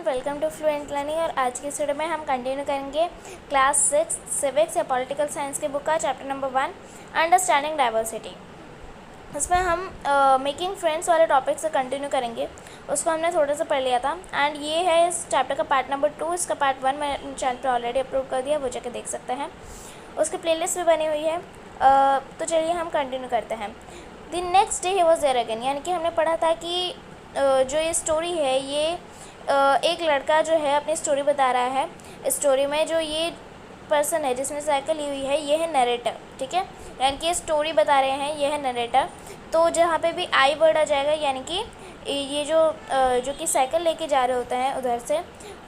Welcome to fluent learning. और आज की वीडियो में हम कंटिन्यू करेंगे क्लास 6 सिविक्स या पॉलिटिकल साइंस के बुक का चैप्टर नंबर 1 अंडरस्टैंडिंग डाइवर्सिटी। उसमें हम मेकिंग फ्रेंड्स वाले टॉपिक से कंटिन्यू करेंगे। उसको हमने थोड़ा सा पढ़ लिया था एंड ये है इस चैप्टर का पार्ट नंबर 2। इसका पार्ट 1 मैंने चैनल पर ऑलरेडी अपलोड कर दिया, वो जाके देख सकते हैं। उसकी प्लेलिस्ट भी बनी हुई है। तो चलिए हम कंटिन्यू करते हैं। The next day he was there again, यानी कि हमने पढ़ा था कि जो ये स्टोरी है ये एक लड़का जो है अपनी स्टोरी बता रहा है। स्टोरी में जो ये पर्सन है जिसने साइकिल ली हुई है ये है नरेटर, ठीक है। यानी कि ये स्टोरी बता रहे हैं, ये है नरेटर। तो जहाँ पे भी आई वर्ड आ जाएगा यानी कि ये जो कि साइकिल लेके जा रहे होते हैं उधर से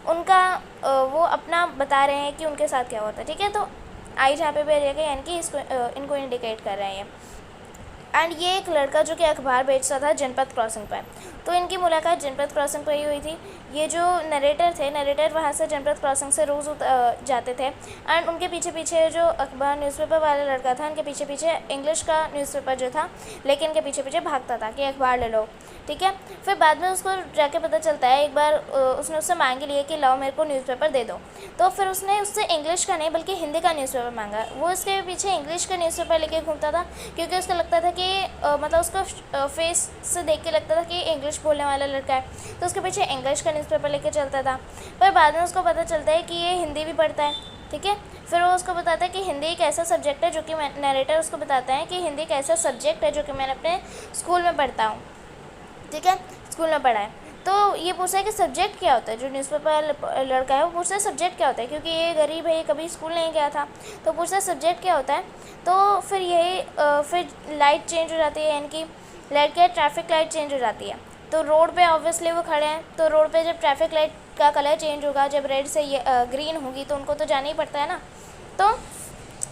उनका वो अपना बता रहे हैं कि उनके साथ क्या होता है, ठीक है। तो आई जहाँ पे भी आ जाएगा यानी कि इसको इनको इंडिकेट कर रहे हैं। एंड ये एक लड़का जो कि अखबार बेचता था जनपद क्रॉसिंग पर। तो इनकी मुलाकात जनपद क्रॉसिंग पर ही हुई थी। ये जो नरेटर वहाँ से जनपद क्रॉसिंग से रोज़ जाते थे एंड उनके पीछे पीछे जो अखबार न्यूज़पेपर वाला लड़का था उनके पीछे पीछे इंग्लिश का न्यूज़पेपर जो था लेके इनके पीछे पीछे भागता था कि अखबार ले लो, ठीक है। फिर बाद में उसको जाके पता चलता है, एक बार उसने उससे मांग लिया कि लाओ मेरे को न्यूज़पेपर दे दो। तो फिर उसने उससे इंग्लिश का नहीं बल्कि हिंदी का न्यूज़पेपर मांगा। वो इसके पीछे इंग्लिश का न्यूज़पेपर लेके घूमता था क्योंकि उसको लगता था कि मतलब उसको फेस से देख के लगता था कि इंग्लिश बोलने वाला लड़का है, तो उसके पीछे इंग्लिश का न्यूज़पेपर लेके चलता था। पर बाद में उसको पता चलता है कि ये हिंदी भी पढ़ता है, ठीक है। फिर वो उसको बताता है कि हिंदी एक ऐसा सब्जेक्ट है जो कि नरेटर उसको बताता है कि हिंदी एक ऐसा सब्जेक्ट है जो कि मैंने अपने स्कूल में पढ़ता हूँ, ठीक है, स्कूल में पढ़ा है। तो ये पूछता है कि सब्जेक्ट क्या होता है। जो न्यूज़पेपर लड़का है वो पूछता है सब्जेक्ट क्या होता है, क्योंकि ये गरीब है, ये कभी स्कूल नहीं गया था। तो पूछता है सब्जेक्ट क्या होता है। तो फिर यही फिर लाइट चेंज हो जाती है, यानी कि लाइट क्या, ट्रैफिक लाइट चेंज हो जाती है। तो रोड पे ऑब्वियसली वो खड़े हैं, तो रोड पे जब ट्रैफिक लाइट का कलर चेंज होगा, जब रेड से ग्रीन होगी तो उनको तो जाना ही पड़ता है ना। तो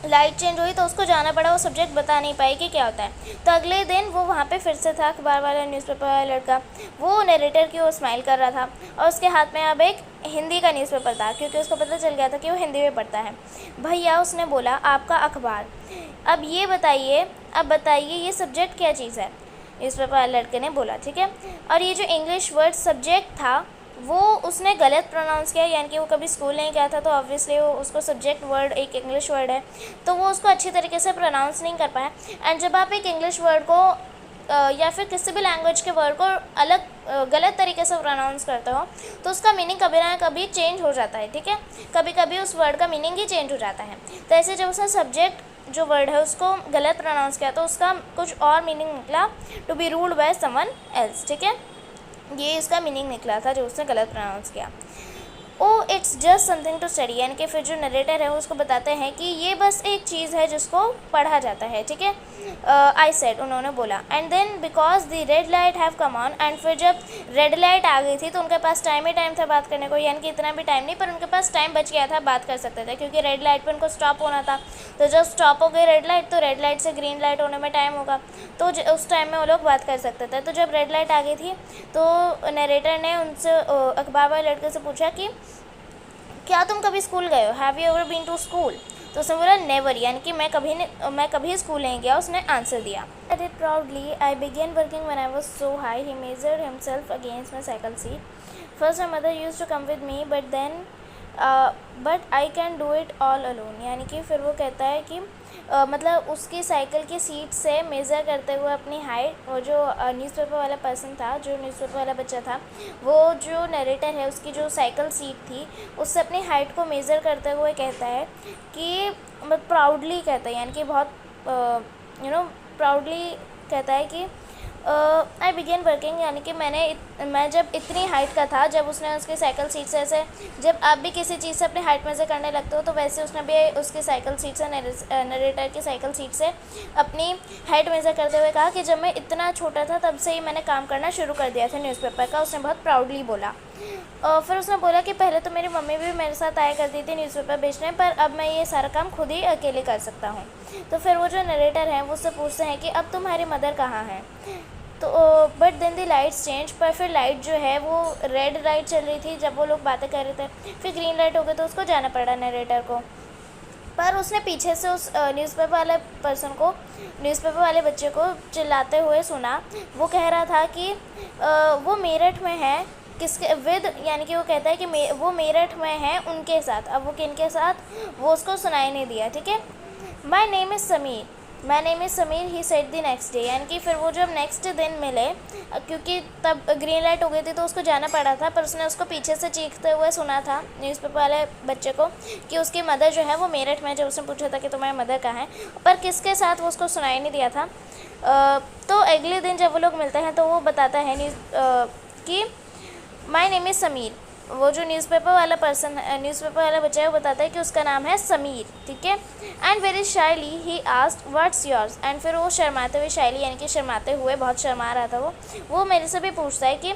लाइट चेंज हुई तो उसको जाना पड़ा, वो सब्जेक्ट बता नहीं पाई कि क्या होता है। तो अगले दिन वो वहाँ पे फिर से था, अखबार वाला न्यूज़पेपर वाला लड़का। वो नरेटर की ओर स्माइल कर रहा था और उसके हाथ में अब एक हिंदी का न्यूज़पेपर था क्योंकि उसको पता चल गया था कि वो हिंदी में पढ़ता है। भैया, उसने बोला, आपका अखबार। अब ये बताइए ये सब्जेक्ट क्या चीज़ है, न्यूज़पेपर वाले लड़के ने बोला, ठीक है। और ये जो इंग्लिश वर्ड सब्जेक्ट था वो उसने गलत प्रोनाउंस किया, यानी कि वो कभी स्कूल नहीं गया था तो ऑब्वियसली वो उसको सब्जेक्ट वर्ड एक इंग्लिश वर्ड है तो वो उसको अच्छी तरीके से प्रोनाउंस नहीं कर पाया। एंड जब आप एक इंग्लिश वर्ड को या फिर किसी भी लैंग्वेज के वर्ड को अलग गलत तरीके से प्रोनाउंस करते हो तो उसका मीनिंग कभी ना कभी चेंज हो जाता है, ठीक है। कभी कभी उस वर्ड का मीनिंग ही चेंज हो जाता है। तो ऐसे जब उसने सब्जेक्ट जो वर्ड है उसको गलत प्रोनाउंस किया तो उसका कुछ और मीनिंग निकला, to be ruled by someone else, ठीक है। ये इसका मीनिंग निकला था जो उसने गलत प्रोनाउंस किया। Oh it's just something to study, यानी कि फिर जो नरेटर है वो उसको बताते हैं कि ये बस एक चीज़ है जिसको पढ़ा जाता है, ठीक है। आई सेड, उन्होंने बोला। And then because the red light have come on, and फिर जब रेड लाइट आ गई थी तो उनके पास टाइम ही टाइम था बात करने को, यानी कि इतना भी टाइम नहीं पर उनके पास टाइम बच गया था, बात कर सकते थे क्योंकि रेड लाइट पर उनको स्टॉप होना था। तो जब स्टॉप हो गई रेड लाइट तो रेड लाइट से ग्रीन लाइट होने में टाइम होगा, तो उस टाइम में वो लोग बात कर सकते थे। तो जब रेड लाइट आ गई थी तो नरेटर ने उनसे अखबार वाले लड़के से पूछा कि क्या तुम कभी स्कूल गए हो, have you ever been to school. तो उसने बोला नेवर, यानी कि मैं कभी स्कूल नहीं गया, उसने आंसर दिया। I did proudly, I began working when I was so high, he measured himself against my cycle seat. First my mother used to come with me but I can do it all alone, यानी कि फिर वो कहता है कि मतलब उसकी cycle की सीट से मेज़र करते हुए अपनी हाइट, वो जो न्यूज़पेपर वाला पर्सन था, जो न्यूज़पेपर वाला बच्चा था, वो जो नरेटर है उसकी जो साइकिल सीट थी उससे अपनी हाइट को मेज़र करते हुए कहता है कि प्राउडली कहता है, यानी कि बहुत प्राउडली कहता है कि आई बिगेन वर्किंग, यानी कि मैं जब इतनी हाइट का था, जब उसने उसकी साइकिल सीट से ऐसे, जब आप भी किसी चीज़ से अपनी हाइट मेज़र करने लगते हो तो वैसे उसने भी उसकी साइकिल सीट से नरेटर की साइकिल सीट से अपनी हाइट मेज़र करते हुए कहा कि जब मैं इतना छोटा था तब से ही मैंने काम करना शुरू कर दिया था न्यूज़पेपर का। उसने बहुत प्राउडली बोला। फिर उसने बोला कि पहले तो मेरी मम्मी भी मेरे साथ आया करती थी न्यूज़पेपर बेचने, पर अब मैं ये सारा काम खुद ही अकेले कर सकता हूँ। तो फिर वो जो नरेटर हैं वो उससे पूछते हैं कि अब तुम्हारी मदर कहाँ है। तो but then the lights change, पर फिर लाइट जो है वो रेड लाइट चल रही थी जब वो लोग बातें कर रहे थे, फिर ग्रीन लाइट हो गई तो उसको जाना पड़ा नरेटर को। पर उसने पीछे से उस न्यूज़पेपर वाले बच्चे को चिल्लाते हुए सुना। वो कह रहा था कि वो मेरठ में है किसके विद, यानी कि वो कहता है कि वो मेरठ में है उनके साथ। अब वो किनके साथ, वो उसको सुनाई नहीं दिया, ठीक है। माई name is Sameer he said the next day, यानी कि फिर वो जब नेक्स्ट दिन मिले, क्योंकि तब ग्रीन लाइट हो गई थी तो उसको जाना पड़ा था, पर उसने उसको पीछे से चीखते हुए सुना था न्यूज़पेपर वाले बच्चे को कि उसकी मदर जो है वो मेरठ में। जब उसने पूछा था कि तुम्हारी मदर कहाँ है, पर किसके साथ, वो उसको सुनाई नहीं दिया था। तो अगले दिन जब वो लोग मिलते हैं तो वो बताता है कि माई नेम इज़ समीर। वो जो न्यूज़पेपर वाला बच्चा है वो बताता है कि उसका नाम है समीर, ठीक है। And very shyly he asked what's yours, and फिर वो शर्माते हुए, शाइली यानी कि शर्माते हुए, बहुत शर्मा रहा था वो मेरे से भी पूछता है कि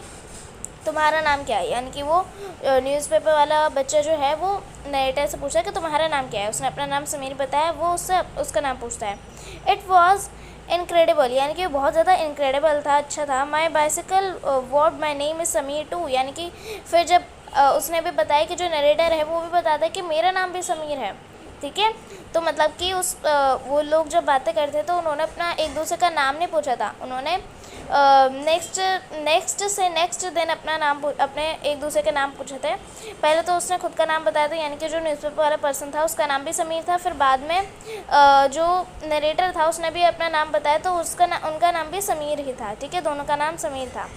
तुम्हारा नाम क्या है, यानी कि वो न्यूज़पेपर वाला बच्चा जो है वो नरेटर से पूछा कि तुम्हारा नाम क्या है। उसने अपना नाम समीर बताया, वो उससे उसका नाम पूछता है। इट वॉज इनक्रेडिबल, यानी कि बहुत ज़्यादा इनक्रेडिबल था, अच्छा था। My bicycle what my name is Sameer two, यानी कि फिर जब उसने भी बताया कि जो नरेटर है वो भी बताता है कि मेरा नाम भी समीर है, ठीक है। तो मतलब कि वो लोग जब बातें करते तो उन्होंने अपना एक दूसरे का नाम नहीं पूछा था, उन्होंने नेक्स्ट दिन अपने एक दूसरे के नाम पूछे थे। पहले तो उसने खुद का नाम बताया था, यानी कि जो न्यूज़पेपर वाला पर्सन था उसका नाम भी समीर था। फिर बाद में जो नरेटर था उसने भी अपना नाम बताया तो उनका नाम भी समीर ही था, ठीक है। दोनों का नाम समीर था।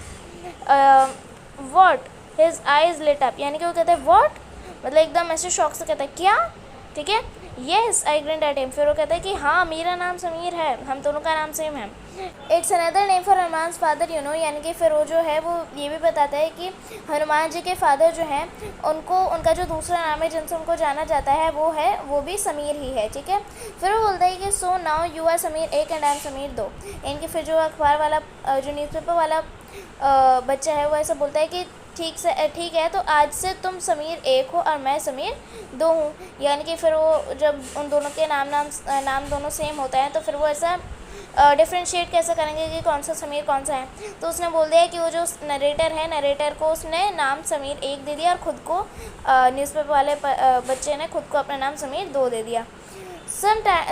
What his eyes lit up, यानी कि वो कहते हैं वॉट, मतलब एकदम ऐसे शौक से कहता है क्या, ठीक है। Yes I grind at him, फिर वो कहता है कि हाँ मेरा नाम समीर है, हम दोनों का नाम सेम है। It's another name for Hanuman's father, you know, यानी कि फिर वो जो है वो ये भी बताता है कि हनुमान जी के फादर जो हैं उनका जो दूसरा नाम है जिनसे उनको जाना जाता है वो भी समीर ही है, ठीक है। फिर वो बोलता है कि so now you are Sameer एक एंड आई एम समीर दो, यानी कि फिर जो अखबार वाला जो न्यूज़पेपर वाला बच्चा है वो ऐसा बोलता है कि ठीक है, तो आज से तुम समीर एक हो और मैं समीर दो हूँ, यानी कि फिर वो जब उन दोनों के नाम दोनों सेम होता है तो फिर वो ऐसा डिफ्रेंशिएट कैसे करेंगे कि कौन सा समीर कौन सा है। तो उसने बोल दिया कि वो जो नरेटर को उसने नाम समीर एक दे दिया और ख़ुद को न्यूज़पेपर वाले बच्चे ने खुद को अपना नाम समीर दो दे दिया।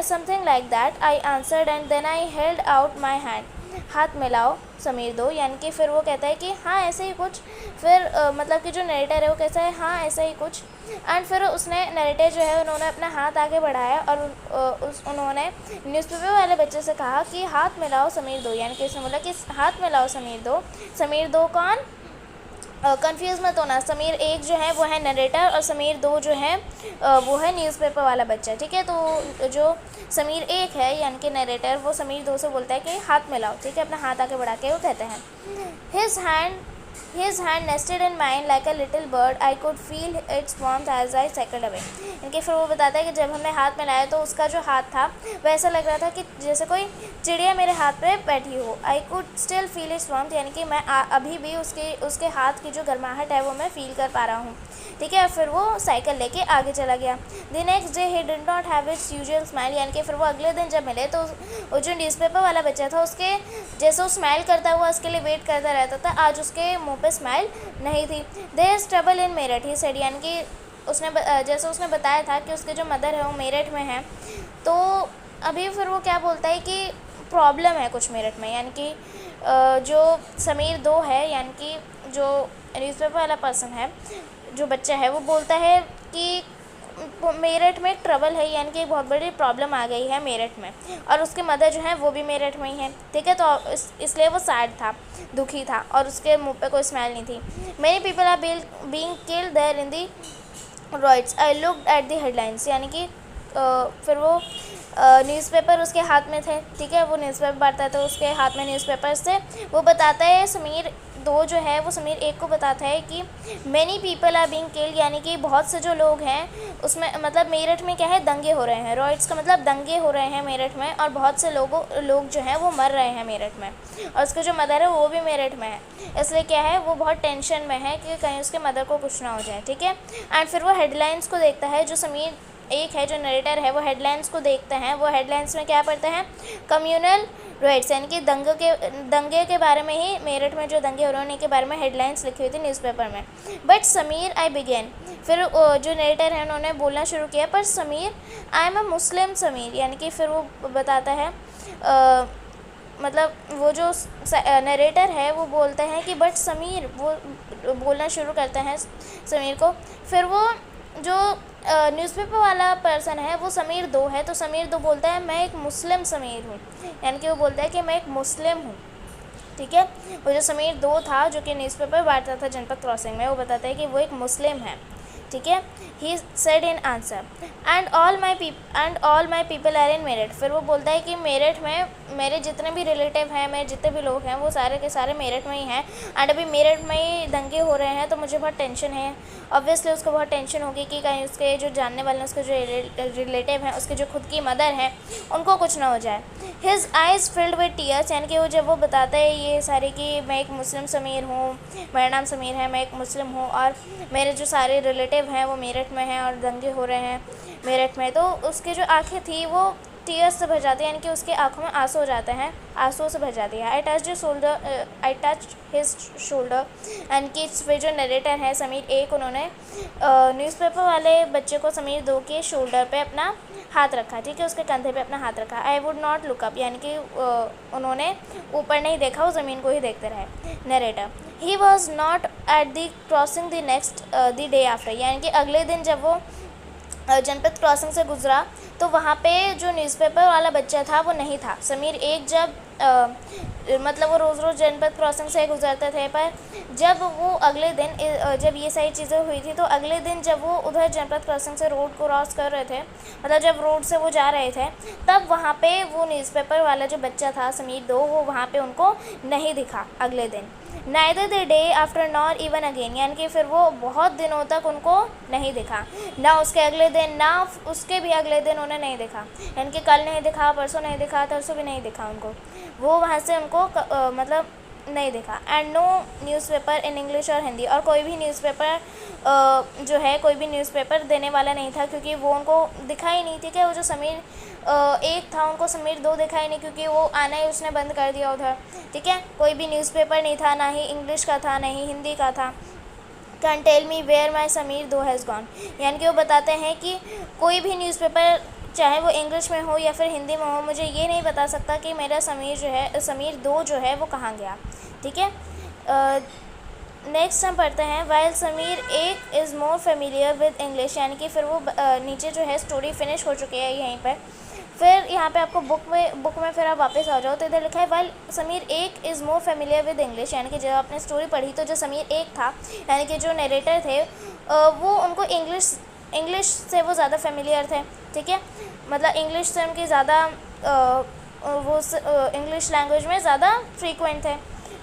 Something like that I answered and then I held out my hand, हाथ मिलाओ समीर दो, यानी कि फिर वो कहता है कि हाँ ऐसे ही कुछ। फिर मतलब कि जो नरेटर है वो कैसा है, हाँ ऐसा ही कुछ। एंड फिर उसने नरेटर जो है उन्होंने अपना हाथ आगे बढ़ाया और उन्होंने न्यूज़पेपर वाले बच्चे से कहा कि हाथ मिलाओ समीर दो, यानी कि उसने बोला कि हाथ मिलाओ समीर दो कौन, कंफ्यूज मत होना, समीर एक जो है वो है नरेटर और समीर दो जो है वो है न्यूज़पेपर वाला बच्चा, ठीक है। तो जो समीर एक है यानी कि नरेटर, वो समीर दो से बोलता है कि हाथ मिलाओ, ठीक है, अपना हाथ आगे बढ़ा के वो कहते हैं। His hand nested in mine like a little bird. I could feel its warmth as I cycled away. इनके फिर वो बताता है कि जब हमने हाथ मिलाया तो उसका जो हाथ था वैसा लग रहा था कि जैसे कोई चिड़िया मेरे हाथ पे बैठी हो। I could still feel its warmth, यानी कि मैं अभी भी उसके हाथ की जो गर्माहट है वो मैं फील कर पा रहा हूँ, ठीक है। फिर वो साइकिल लेके आगे चला गया। The next day he did not have it's usual smile, यानी कि फिर वो अगले दिन जब मिले तो वो जो न्यूज़पेपर वाला बच्चा था उसके जैसे वो स्माइल करता हुआ उसके लिए वेट करता रहता था, आज उसके मुंह पे स्माइल नहीं थी। There is trouble in Meerut, he said, यानी कि जैसे उसने बताया था कि उसके जो मदर है वो मेरठ में है, तो अभी फिर वो क्या बोलता है कि प्रॉब्लम है कुछ मेरठ में, यानी कि जो समीर दो है यानी कि जो न्यूज़पेपर वाला पर्सन है जो बच्चा है वो बोलता है कि मेरठ में ट्रबल है, यानी कि एक बहुत बड़ी प्रॉब्लम आ गई है मेरठ में, और उसके मदर जो है वो भी मेरठ में ही है, ठीक है। तो इसलिए वो सैड था, दुखी था, और उसके मुंह पे कोई स्माइल नहीं थी। Many people are being killed there in the riots, I looked at the headlines, यानी कि फिर वो न्यूज़पेपर उसके हाथ में थे, ठीक है, वो न्यूज़पेपर बांटता है तो उसके हाथ में न्यूज़पेपर्स थे। वो बताता है समीर दो जो है वो समीर एक को बताता है कि many people are being killed, यानी कि बहुत से जो लोग हैं उसमें मतलब मेरठ में क्या है, दंगे हो रहे हैं। रॉइट्स का मतलब दंगे हो रहे हैं मेरठ में, और बहुत से लोग जो हैं वो मर रहे हैं मेरठ में, और उसके जो मदर है वो भी मेरठ में है, इसलिए क्या है वो बहुत टेंशन में है कि कहीं उसके मदर को कुछ ना हो जाए, ठीक है। एंड फिर वो हेडलाइंस को देखता है, जो समीर एक है जो नरेटर है वो हेडलाइंस को देखते हैं। वो हेडलाइंस में क्या पढ़ते हैं, कम्युनल राइट्स, यानी कि दंगे के बारे में ही, मेरठ में जो दंगे हो रहे हैं उनके बारे में हेडलाइंस लिखी हुई थी न्यूज़पेपर में। बट समीर आई बिगेन, फिर जो नरेटर है उन्होंने बोलना शुरू किया, पर समीर आई एम अ मुस्लिम समीर, यानी कि फिर वो बताता है मतलब वो जो नरेटर है वो बोलते हैं कि बट समीर, वो बोलना शुरू करते हैं समीर को। फिर वो जो न्यूज़पेपर वाला पर्सन है वो समीर 2 है, तो समीर 2 बोलता है मैं एक मुस्लिम समीर हूँ, यानी कि वो बोलता है कि मैं एक मुस्लिम हूँ। ठीक है, वो जो समीर 2 था जो कि न्यूज़पेपर बांटता था जनपद क्रॉसिंग में, वो बताता है कि वो एक मुस्लिम है। ठीक है, he said in answer and all my people are in Meerut. फिर वो बोलता है कि मेरठ में मेरे जितने भी रिलेटिव हैं, मेरे जितने भी लोग हैं वो सारे के सारे मेरठ में ही हैं, एंड अभी मेरठ में ही दंगे हो रहे हैं, तो मुझे बहुत टेंशन है। ऑब्वियसली उसको बहुत टेंशन होगी कि कहीं उसके जो जानने वाले हैं, उसके जो रिलेटिव हैं, उसके जो खुद की मदर हैं, उनको कुछ ना हो जाए। His eyes filled with tears, यानी कि वो जब वो बताता है ये सारे कि मैं एक मुस्लिम समीर हूँ, मेरा नाम समीर है, मैं एक मुस्लिम हूँ और मेरे जो सारे रिलेटिव हैं वो मेरठ में हैं और दंगे हो रहे हैं मेरठ में, तो उसकी जो आँखें थी वो टीयर्स से भर जाती है, यानी कि उसकी आंखों में आंसू हो जाते हैं, आंसुओं से भर जाती है। I touch his shoulder, and कि फिर जो नरेटर है समीर 1, उन्होंने न्यूज़पेपर वाले बच्चे को समीर 2 के शोल्डर पे अपना हाथ रखा। ठीक है, उसके कंधे पे अपना हाथ रखा। I would not look up, यानी कि उन्होंने ऊपर नहीं देखा, वो ज़मीन को ही देखते रहे। Narrator, he was not at the crossing the next the day after, यानी कि अगले दिन जब वो जनपद क्रॉसिंग से गुजरा तो वहाँ पे जो न्यूज़पेपर वाला बच्चा था वो नहीं था। समीर 1 जब मतलब वो रोज़ रोज़ जनपद क्रॉसिंग से गुजरते थे, पर जब वो अगले दिन जब ये सारी चीज़ें हुई थी तो अगले दिन जब वो उधर जनपद क्रॉसिंग से रोड क्रॉस कर रहे थे, मतलब जब रोड से वो जा रहे थे, तब वहाँ पे वो न्यूज़पेपर वाला जो बच्चा था समीर 2, वो वहाँ पे उनको नहीं दिखा अगले दिन। Neither the day after nor even again, यानी कि फिर वो बहुत दिनों तक उनको नहीं दिखा, ना उसके अगले दिन ना उसके भी अगले दिन उन्हें नहीं दिखा, यानी कि कल नहीं दिखा, परसों नहीं दिखा, तरसों भी नहीं दिखा उनको, वो वहाँ से उनको मतलब नहीं दिखा। And no newspaper in English और हिंदी, और कोई भी न्यूज़पेपर जो है कोई भी न्यूज़पेपर देने वाला नहीं था, क्योंकि वो उनको दिखा ही नहीं थी कि वो जो समीर 1 था उनको समीर 2 दिखा ही नहीं, क्योंकि वो आना ही उसने बंद कर दिया उधर। ठीक है, कोई भी न्यूज़पेपर नहीं था, ना ही इंग्लिश का था, ना ही हिंदी का था। Can tell me where my Sameer 2 has gone, यानी कि वो बताते हैं कि कोई भी न्यूज़पेपर चाहे वो इंग्लिश में हो या फिर हिंदी में हो, मुझे ये नहीं बता सकता कि मेरा समीर 2 जो है वो कहाँ गया। ठीक है, नेक्स्ट हम पढ़ते हैं while Sameer 1 is more familiar with English, यानी कि फिर वो नीचे जो है स्टोरी फिनिश हो चुकी है यहीं पर। फिर यहाँ पे आपको बुक में फिर आप वापस आ जाओ तो इधर लिखा है while Sameer 1 is more familiar with English, यानी कि जब आपने स्टोरी पढ़ी तो जो समीर 1 था, यानी कि जो नरेटर थे, वो उनको इंग्लिश से वो ज़्यादा फेमिलियर थे। ठीक है, मतलब इंग्लिश से उनकी ज़्यादा वो इंग्लिश लैंग्वेज में ज़्यादा फ्रीक्वेंट थे।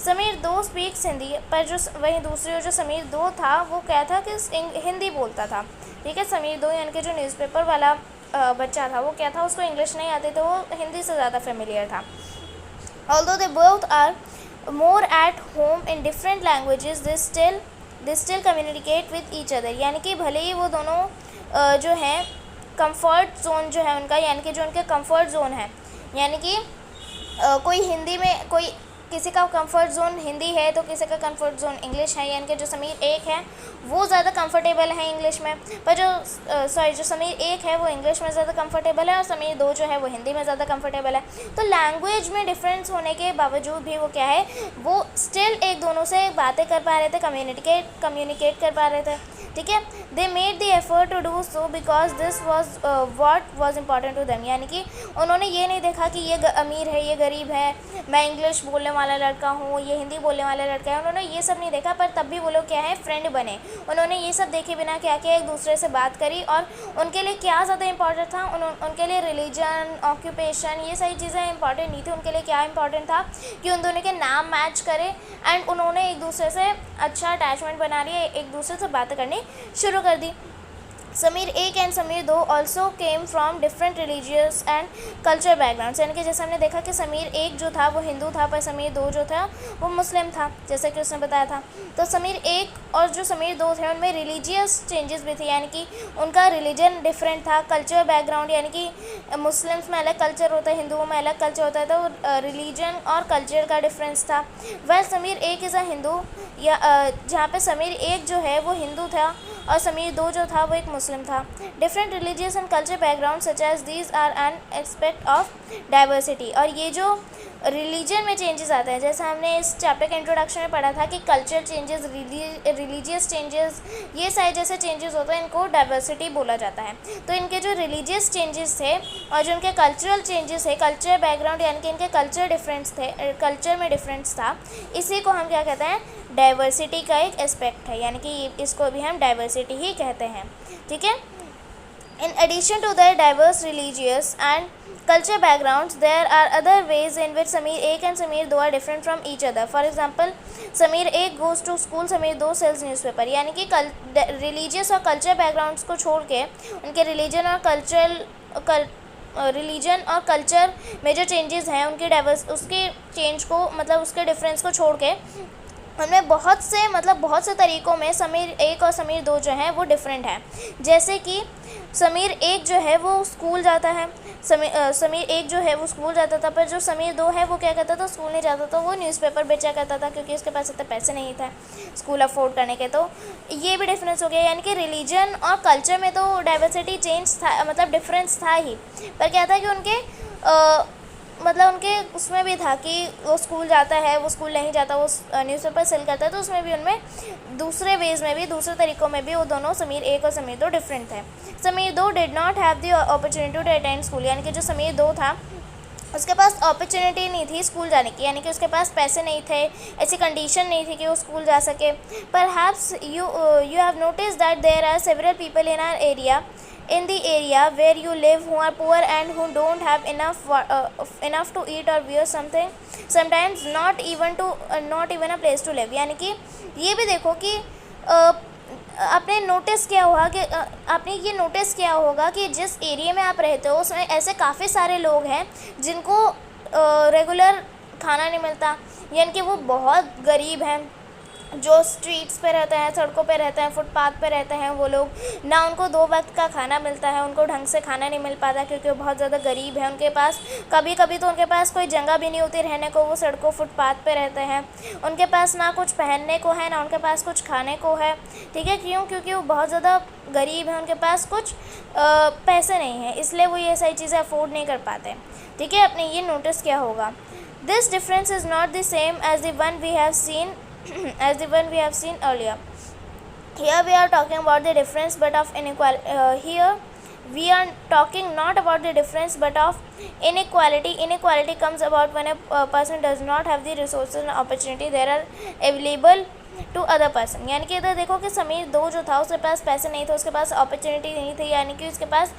समीर 2 स्पीक्स हिंदी, पर जो वहीं दूसरी ओर जो समीर 2 था वो क्या था कि हिंदी बोलता था। ठीक है, समीर 2 यानी कि जो न्यूज़पेपर वाला बच्चा था वो क्या था, उसको इंग्लिश नहीं आती, तो वो हिंदी से ज़्यादा फेमिलियर था। Although they both are more at home in different languages, they still communicate with each other, यानी कि भले ही वो दोनों जो हैं कंफर्ट जोन जो है उनका, यानी कि जो उनके कंफर्ट जोन है, यानी कि कोई हिंदी में किसी का कंफर्ट जोन हिंदी है तो किसी का कंफर्ट जोन इंग्लिश है, यानी कि जो समीर 1 है वो ज़्यादा कंफर्टेबल है इंग्लिश में, पर जो समीर 1 है वो इंग्लिश में ज़्यादा कंफर्टेबल है और समीर 2 जो है वो हिंदी में ज़्यादा कंफर्टेबल है। तो लैंग्वेज में डिफरेंस होने के बावजूद भी वो क्या है, वो स्टिल एक दोनों से बातें कर पा रहे थे, कम्युनिकेट कर पा रहे थे। ठीक है, they made the effort to do so because this was what was important to them, यानी कि उन्होंने ये नहीं देखा कि ये अमीर है, ये गरीब है, मैं इंग्लिश बोलने वाला लड़का हूँ, ये हिंदी बोलने वाला लड़का है, उन्होंने ये सब नहीं देखा, पर तब भी वो लोग क्या है फ्रेंड बने। उन्होंने ये सब देखे बिना क्या किया, एक दूसरे से बात करी, और उनके लिए क्या ज़्यादा इंपॉर्टेंट था, उनके लिए रिलीजन, ऑक्यूपेशन, ये सारी चीज़ें इंपॉर्टेंट नहीं थी। उनके लिए क्या इंपॉर्टेंट था कि उन दोनों के नाम मैच करे, एंड उन्होंने एक दूसरे से अच्छा अटैचमेंट बना लिया, एक दूसरे से बातें करनी शुरू कर दी। Sameer 1 and Sameer 2 also came from different religious and culture background, यानी कि जैसे हमने देखा कि समीर 1 जो था वो हिंदू था, पर समीर 2 जो था वो मुस्लिम था, जैसे कि उसने बताया था। तो समीर 1 और जो समीर 2 थे उनमें रिलीजियस चेंजेस भी थे, यानी कि उनका रिलीजन डिफरेंट था, कल्चर बैकग्राउंड, यानी कि मुस्लिम्स में अलग कल्चर होता है, हिंदुओं में अलग कल्चर होता है, तो रिलीजन और कल्चर का डिफरेंस था। वह समीर 1 इज़ अ हिंदू, या जहाँ पे समीर 1 जो है वो हिंदू था और समीर दो जो था वो एक मुस्लिम था। Different religious and culture background such as these are an aspect of diversity. और ये जो रिलीजन में चेंजेस आते हैं, जैसे हमने इस चैप्टर के इंट्रोडक्शन में पढ़ा था कि कल्चर चेंजेस, रिलीजियस चेंजेस, ये सारे जैसे चेंजेस होते हैं इनको डाइवर्सिटी बोला जाता है। तो इनके जो रिलीजियस चेंजेस थे और जो इनके कल्चरल चेंजेस है, कल्चर बैकग्राउंड यानी कि इनके कल्चर डिफरेंस थे, कल्चर में डिफरेंस था, इसी को हम क्या कहते हैं, डाइवर्सिटी का एक एस्पेक्ट है, यानी कि इसको भी हम डाइवर्सिटी ही कहते हैं। ठीक है। In addition to their diverse religious and culture backgrounds, there are other ways in which Sameer 1 and Sameer 2 are different from each other. For example, Sameer 1 goes to school, Sameer 2 sells newspaper। यानी कि religious और culture backgrounds को छोड़ के उनके religion और culture में जो चेंजेस हैं उनकी उसके चेंज को, मतलब उसके डिफरेंस को छोड़ के उनमें बहुत से तरीक़ों में समीर 1 और समीर 2 जो हैं वो डिफरेंट है। जैसे कि समीर 1 जो है वो स्कूल जाता है, समीर 1 जो है वो स्कूल जाता था, पर जो समीर 2 है वो क्या करता था, स्कूल नहीं जाता था, वो न्यूज़पेपर बेचा करता था क्योंकि उसके पास इतने पैसे नहीं थे स्कूल अफोर्ड करने के। तो ये भी डिफरेंस हो गया, यानी कि रिलीजन और कल्चर में तो डाइवर्सिटी चेंज था, मतलब डिफरेंस था ही, पर क्या था कि उनके उनके उसमें भी था कि वो स्कूल जाता है, वो स्कूल नहीं जाता, वो न्यूज़पेपर सेल करता है, तो उसमें भी उनमें दूसरे वेज़ में भी, दूसरे तरीक़ों में भी वो दोनों समीर 1 और समीर 2 डिफरेंट थे। Sameer 2 did not have the opportunity to attend school, यानी कि जो समीर 2 था उसके पास अपॉर्चुनिटी नहीं थी स्कूल जाने की, यानी कि उसके पास पैसे नहीं थे, ऐसी कंडीशन नहीं थी कि वो स्कूल जा सके। Perhaps you have notice that there are several people in our area, in the area where you live, who are poor and who don't have enough to eat or wear something, sometimes not even a place to live। यानी कि ये भी देखो कि आपने ये notice किया होगा कि जिस एरिया में आप रहते हो उसमें ऐसे काफ़ी सारे लोग हैं जिनको रेगुलर खाना नहीं मिलता, यानी कि वो बहुत गरीब हैं, जो स्ट्रीट्स पे रहते हैं, सड़कों पे रहते हैं, फुटपाथ पे रहते हैं, वो लोग ना उनको 2 वक्त का खाना मिलता है, उनको ढंग से खाना नहीं मिल पाता क्योंकि वो बहुत ज़्यादा गरीब है। उनके पास कभी तो उनके पास कोई जगह भी नहीं होती रहने को, वो सड़कों फुटपाथ पे रहते हैं, उनके पास ना कुछ पहनने को है, ना उनके पास कुछ खाने को है। ठीक है, क्यों? क्योंकि वो बहुत ज़्यादा गरीब हैं, उनके पास कुछ पैसे नहीं हैं, इसलिए वो ये सारी चीज़ें अफोर्ड नहीं कर पाते। ठीक है, आपने ये नोटिस किया होगा। This difference is not the same as the one we have seen earlier. Here we are talking about the difference but of inequality. Here we are talking not about the difference but of inequality. Inequality comes about when a person does not have the resources and opportunity there are available to other person. यानी कि इधर देखो कि समीर 2 जो था उसके पास पैसे नहीं थे, उसके पास अपॉर्चुनिटी नहीं थी, यानी कि उसके पास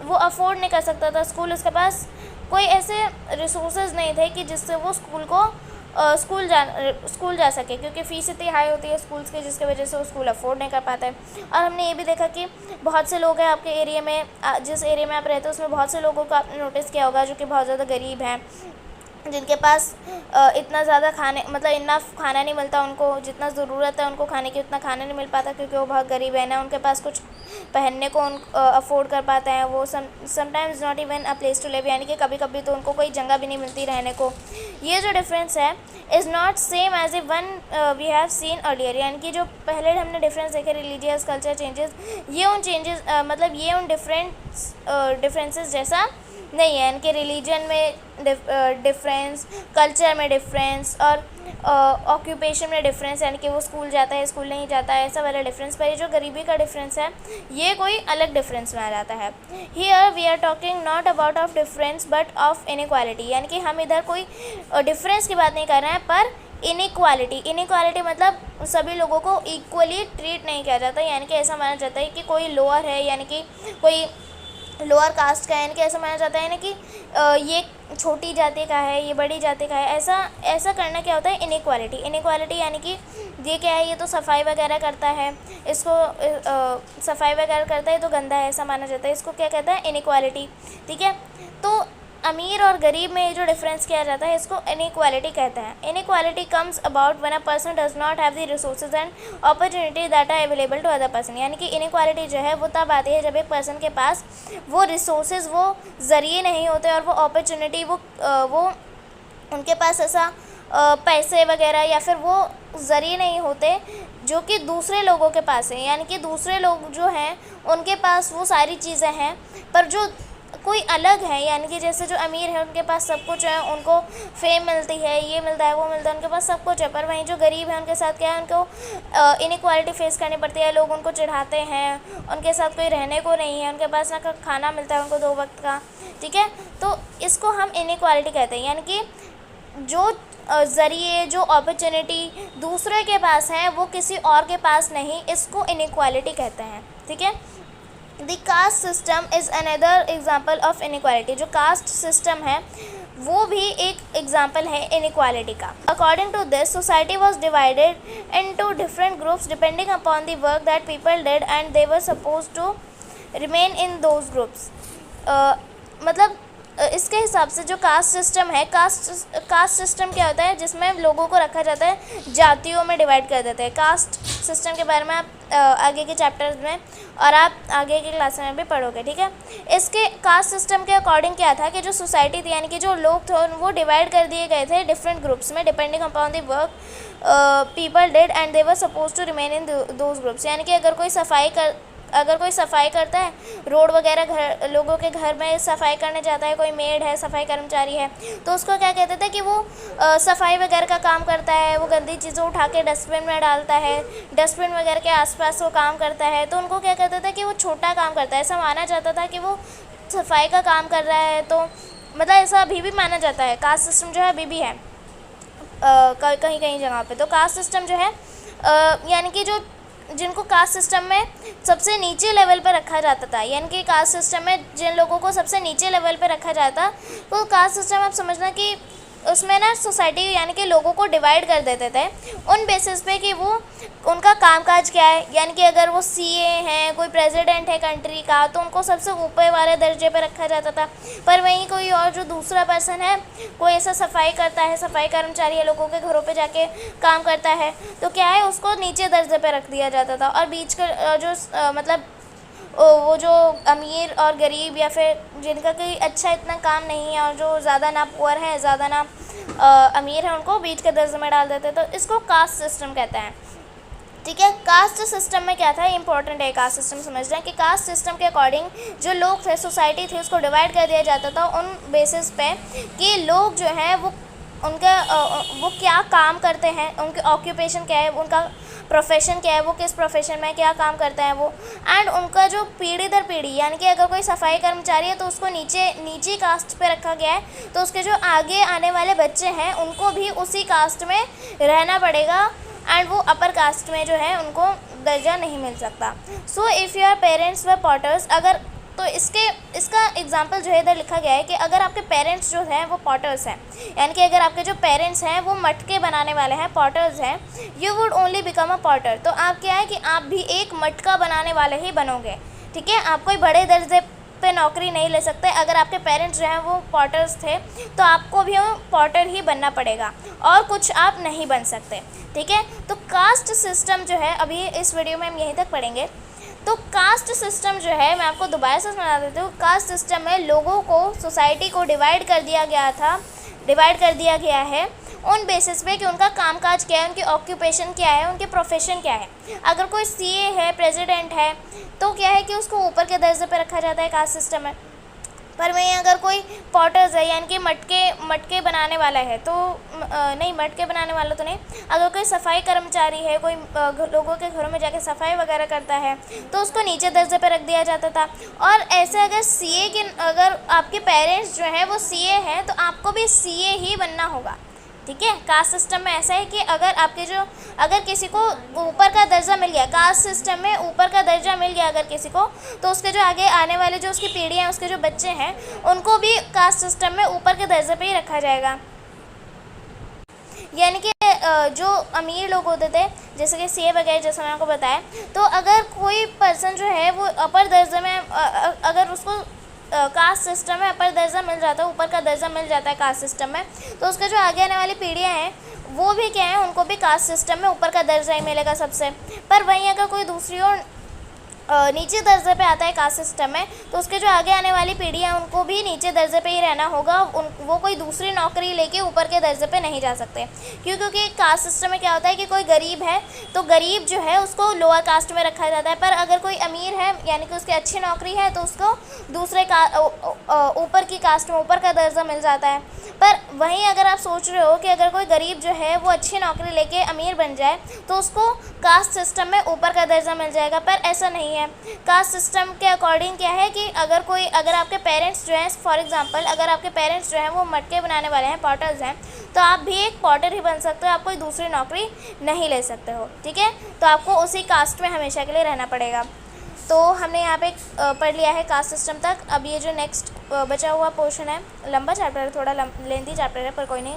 वो अफोर्ड नहीं कर सकता था स्कूल, उसके पास कोई ऐसे रिसोर्सेज नहीं थे कि जिससे वो स्कूल जा सके, क्योंकि फ़ीस इतनी हाई होती है स्कूल्स की जिसकी वजह से वो स्कूल अफोर्ड नहीं कर पाता है। और हमने ये भी देखा कि बहुत से लोग हैं आपके एरिया में, जिस एरिया में आप रहते हो उसमें बहुत से लोगों को आपने नोटिस किया होगा जो कि बहुत ज़्यादा गरीब हैं, जिनके पास इतना ज़्यादा इनफ खाना नहीं मिलता उनको, जितना ज़रूरत है उनको खाने की उतना खाना नहीं मिल पाता क्योंकि वो बहुत गरीब है, ना उनके पास कुछ पहनने को अफोर्ड कर पाते हैं, वो sometimes not even a place to live, यानी कि कभी कभी तो उनको कोई जगह भी नहीं मिलती रहने को। ये जो डिफरेंस है is not same as a one we have seen earlier, यानी कि जो पहले हमने डिफरेंस देखे रिलीजियस कल्चर चेंजेस, ये उन डिफरेंसेस जैसा नहीं है। इनके रिलीजन में डिफरेंस, कल्चर में डिफरेंस और ऑक्यूपेशन में डिफरेंस, यानी कि वो स्कूल जाता है स्कूल नहीं जाता है, ऐसा वाला डिफरेंस। पर ये जो गरीबी का डिफरेंस है ये कोई अलग डिफरेंस में आ जाता है। Here we are talking not about of difference but of inequality, यानी कि हम इधर कोई डिफरेंस की बात नहीं कर रहे हैं पर इनइक्वालिटी मतलब सभी लोगों को इक्वली ट्रीट नहीं किया जाता, यानी कि ऐसा माना जाता है कि कोई लोअर है, यानी कि कोई लोअर कास्ट का है, यानी कि ऐसा माना जाता है ना कि ये छोटी जाति का है, ये बड़ी जाति का है, ऐसा करना क्या होता है इनइक्वालिटी, यानी कि ये क्या है, ये तो सफाई वगैरह करता है, इसको सफाई वगैरह करता है तो गंदा है, ऐसा माना जाता है, इसको क्या कहता है इनइक्वालिटी। ठीक है, तो अमीर और गरीब में जो डिफरेंस किया जाता है इसको इनइक्वालिटी कहते हैं। Inequality comes about when a person does not have the resources and opportunity that are available to other person, यानी कि इनइक्वालिटी जो है वो तब आती है जब एक पर्सन के पास वो रिसोर्सेज, वो ज़रिए नहीं होते और वो अपॉर्चुनिटी, वो उनके पास ऐसा पैसे वगैरह या फिर वो ज़रिए नहीं होते जो कि दूसरे लोगों के पास है, यानी कि दूसरे लोग जो हैं उनके पास वो सारी चीज़ें हैं, पर जो कोई अलग है, यानी कि जैसे जो अमीर है उनके पास सब कुछ है, उनको फेम मिलती है, ये मिलता है, वो मिलता है, उनके पास सब कुछ है, पर वहीं जो गरीब है उनके साथ क्या है, उनको इनइक्वालिटी फेस करनी पड़ती है, लोग उनको चिढ़ाते हैं, उनके साथ कोई रहने को नहीं है, उनके पास ना खाना मिलता है उनको 2 वक्त का, ठीक है। तो इसको हम इनइक्वालिटी कहते हैं, यानी कि जो ज़रिए, जो अपॉर्चुनिटी दूसरे के पास हैं वो किसी और के पास नहीं, इसको इनइक्वालिटी कहते हैं, ठीक है। The caste system is another example of inequality. जो कास्ट सिस्टम है वो भी एक एग्जाम्पल है इनइक्वालिटी का। According to this society was divided into different groups depending upon the work that people did and they were suppose to remain in those groups. मतलब इसके हिसाब से जो कास्ट सिस्टम है, कास्ट सिस्टम क्या होता है, जिसमें लोगों को रखा जाता है, जातियों में डिवाइड कर देते हैं। कास्ट सिस्टम के बारे में आप आगे के चैप्टर्स में और आप आगे की क्लास में भी पढ़ोगे, ठीक है। इसके कास्ट सिस्टम के अकॉर्डिंग क्या था कि जो सोसाइटी थी, यानी कि जो लोग थे वो डिवाइड कर दिए गए थे डिफरेंट ग्रुप्स में depending upon the work people did and they were suppose to remain in those groups. यानी कि अगर कोई सफाई करता है, रोड वगैरह लोगों के घर में सफाई करने जाता है, कोई मेड है, सफाई कर्मचारी है, तो उसको क्या कहते थे कि वो सफाई वगैरह का काम करता है, वो गंदी चीज़ें उठा के डस्टबिन में डालता है, डस्टबिन वगैरह के आसपास वो काम करता है, तो उनको क्या कहते थे कि वो छोटा काम करता है। ऐसा माना जाता था कि वो सफाई का काम कर रहा है, तो मतलब ऐसा अभी भी माना जाता है। कास्ट सिस्टम जो है अभी भी है कहीं कहीं जगह पे। तो कास्ट सिस्टम जो है यानी कि जो जिनको कास्ट सिस्टम में सबसे नीचे लेवल पर रखा जाता था, यानी कि कास्ट सिस्टम में जिन लोगों को सबसे नीचे लेवल पर रखा जाता, तो कास्ट सिस्टम आप समझना कि उसमें ना सोसाइटी यानी कि लोगों को डिवाइड कर देते थे उन बेसिस पे कि वो उनका कामकाज क्या है। यानी कि अगर वो सीए हैं, कोई प्रेसिडेंट है कंट्री का, तो उनको सबसे ऊपर वाले दर्जे पे रखा जाता था। पर वहीं कोई और जो दूसरा पर्सन है, कोई ऐसा सफाई करता है, सफाई कर्मचारी है, लोगों के घरों पे जाके काम करता है, तो क्या है, उसको नीचे दर्जे पे रख दिया जाता था। और बीच का जो मतलब वो जो अमीर और गरीब या फिर जिनका कोई अच्छा इतना काम नहीं है और जो ज़्यादा ना पुअर है, ज़्यादा ना अमीर है, उनको बीच के दर्जे में डाल देते, तो इसको कास्ट सिस्टम कहते हैं, ठीक है। कास्ट सिस्टम में क्या था, इंपॉर्टेंट है कास्ट सिस्टम समझना कि कास्ट सिस्टम के अकॉर्डिंग जो लोग थे, सोसाइटी थी, उसको डिवाइड कर दिया जाता था उन बेसिस पे कि लोग जो हैं वो वो क्या काम करते हैं, उनके ऑक्यूपेशन क्या है, उनका प्रोफेशन क्या है, वो किस प्रोफेशन में क्या काम करते हैं वो, एंड उनका जो पीढ़ी दर पीढ़ी, यानी कि अगर कोई सफाई कर्मचारी है तो उसको नीची कास्ट पे रखा गया है, तो उसके जो आगे आने वाले बच्चे हैं उनको भी उसी कास्ट में रहना पड़ेगा एंड वो अपर कास्ट में जो है उनको दर्जा नहीं मिल सकता। सो इफ़ योर पेरेंट्स व पॉटर्स, अगर तो इसका एग्जांपल जो है इधर लिखा गया है कि अगर आपके पेरेंट्स जो हैं वो पॉटर्स हैं, यानी कि अगर आपके जो पेरेंट्स हैं वो मटके बनाने वाले हैं, पॉटर्स हैं, you would only become a Potter. तो आप क्या है कि आप भी एक मटका बनाने वाले ही बनोगे, ठीक है। आप कोई बड़े दर्जे पे नौकरी नहीं ले सकते। अगर आपके पेरेंट्स जो हैं वो पॉटर्स थे तो आपको भी पॉटर ही बनना पड़ेगा और कुछ आप नहीं बन सकते, ठीक है। तो कास्ट सिस्टम जो है, अभी इस वीडियो में हम यहीं तक पढ़ेंगे। तो कास्ट सिस्टम जो है, मैं आपको दोबारा से समझा देती हूँ। कास्ट सिस्टम में लोगों को, सोसाइटी को डिवाइड कर दिया गया है उन बेसिस पे कि उनका कामकाज क्या है, उनकी ऑक्यूपेशन क्या है, उनके प्रोफेशन क्या है। अगर कोई सीए है, प्रेसिडेंट है, तो क्या है कि उसको ऊपर के दर्जे पे रखा जाता है कास्ट सिस्टम में। पर वहीं अगर कोई पॉटर्स है, यानी कि मटके बनाने वाला है, तो नहीं, मटके बनाने वाला तो नहीं, अगर कोई सफाई कर्मचारी है, कोई लोगों के घरों में जाके सफाई वगैरह करता है, तो उसको नीचे दर्जे पे रख दिया जाता था। और ऐसे अगर आपके पेरेंट्स जो हैं वो सीए हैं, तो आपको भी सीए ही बनना होगा, ठीक है। कास्ट सिस्टम में ऐसा है कि अगर किसी को ऊपर का दर्जा मिल गया, कास्ट सिस्टम में ऊपर का दर्जा मिल गया अगर किसी को, तो उसके जो आगे आने वाले जो उसकी पीढ़ी है, उसके जो बच्चे हैं, उनको भी कास्ट सिस्टम में ऊपर के दर्जे पे ही रखा जाएगा। यानी कि जो अमीर लोग होते थे, जैसे कि सीए वगैरह, जैसे मैंने आपको बताया, तो अगर कोई पर्सन जो है वो अपर दर्जे में, अगर उसको कास्ट सिस्टम में अपर दर्जा मिल जाता है, ऊपर का दर्जा मिल जाता है कास्ट सिस्टम में, तो उसके जो आगे आने वाली पीढ़ियाँ हैं वो भी क्या है, उनको भी कास्ट सिस्टम में ऊपर का दर्जा ही मिलेगा सबसे। पर वहीं अगर कोई दूसरी ओर नीचे दर्जे पे आता है कास्ट सिस्टम में, तो उसके जो आगे आने वाली पीढ़ी है उनको भी नीचे दर्जे पे ही रहना होगा। वो कोई दूसरी नौकरी लेके ऊपर के दर्जे पे नहीं जा सकते। क्योंकि कास्ट सिस्टम में क्या होता है कि कोई गरीब है तो गरीब जो है उसको लोअर कास्ट में रखा जाता है, पर अगर कोई अमीर है यानी कि उसकी अच्छी नौकरी है तो उसको दूसरे ऊपर की कास्ट में ऊपर का दर्जा मिल जाता है। पर वहीं अगर आप सोच रहे हो कि अगर कोई गरीब जो है वो अच्छी नौकरी लेके अमीर बन जाए तो उसको कास्ट सिस्टम में ऊपर का दर्जा मिल जाएगा, पर ऐसा नहीं है। कास्ट सिस्टम के अकॉर्डिंग क्या है कि अगर आपके पेरेंट्स जो हैं, फॉर एग्जांपल अगर आपके पेरेंट्स जो हैं वो मटके बनाने वाले हैं, पॉटर्स हैं, तो आप भी एक पॉटर ही बन सकते हो, आप कोई दूसरी नौकरी नहीं ले सकते हो। ठीक है, तो आपको उसी कास्ट में हमेशा के लिए रहना पड़ेगा। तो हमने यहाँ पे पढ़ लिया है कास्ट सिस्टम तक। अब ये जो नेक्स्ट बचा हुआ पोर्शन है, लंबा चैप्टर है, थोड़ा लेंथी चैप्टर है, पर कोई नहीं,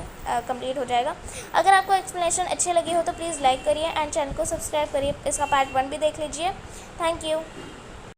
कंप्लीट हो जाएगा। अगर आपको एक्सप्लेनेशन अच्छी लगी हो तो प्लीज़ लाइक करिए एंड चैनल को सब्सक्राइब करिए। इसका पार्ट 1 भी देख लीजिए। Thank you.